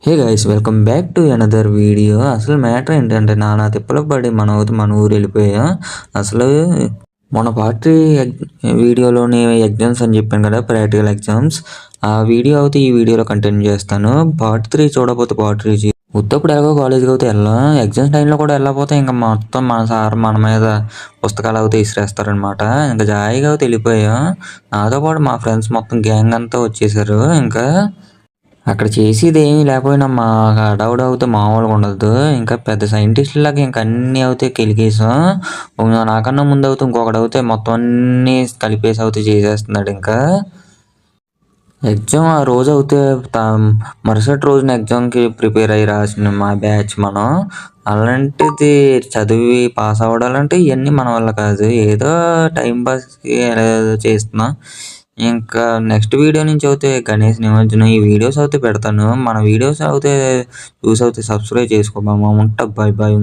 Hey guys welcome back to another video. అసలు matter ఏంటంటే నానా తిప్పలకు పడి మన ఊరు వెళ్ళిపోయా. అసలు మన పార్టీ వీడియోలోని ఎగ్జామ్స్ అని చెప్పాను కదా, ప్రాక్టికల్ ఎగ్జామ్స్. ఆ వీడియో అయితే ఈ వీడియోలో కంటిన్యూ చేస్తాను. పార్ట్ 3 చూడకపోతే పార్ట్ 3 ఉత్తప్పుడు ఎలాగో కాలేజ్కి అయితే వెళ్ళాం, ఎగ్జామ్స్ టైంలో కూడా వెళ్ళకపోతే ఇంకా మొత్తం మన సార్ మన మీద పుస్తకాలు అయితే ఇసిరేస్తారనమాట. ఇంకా జాయిగా అయితే వెళ్ళిపోయాం. నాతో పాటు మా ఫ్రెండ్స్ మొత్తం గ్యాంగ్ అంతా వచ్చేసారు. ఇంకా అక్కడ చేసేది ఏమీ లేకపోయినా మా హడావుడి అవుతే మామూలుగా ఉండదు. ఇంకా పెద్ద సైంటిస్టులాగా ఇంకా అన్నీ అవుతే కెలికేసాం. నాకన్నా ముందు అవుతే ఇంకొకటి అవుతే మొత్తం అన్నీ కలిపేసి అవుతే చేసేస్తున్నాడు. ఇంకా ఎగ్జామ్ ఆ రోజు అవుతే మరుసటి రోజున ఎగ్జామ్కి ప్రిపేర్ అయ్యి రాసిన మా బ్యాచ్ మనం. అలాంటిది చదివి పాస్ అవ్వడాలంటే ఇవన్నీ మన వల్ల కాదు. ఏదో టైంపాస్కి చేస్తున్నాం. ఇంకా నెక్స్ట్ వీడియో నుంచి అయితే గణేష్ నిమజ్జనం ఈ వీడియోస్ అయితే పెడతాను. మన వీడియోస్ అయితే చూసి అయితే సబ్స్క్రైబ్ చేసుకోమా. ఉంటా. Bye bye.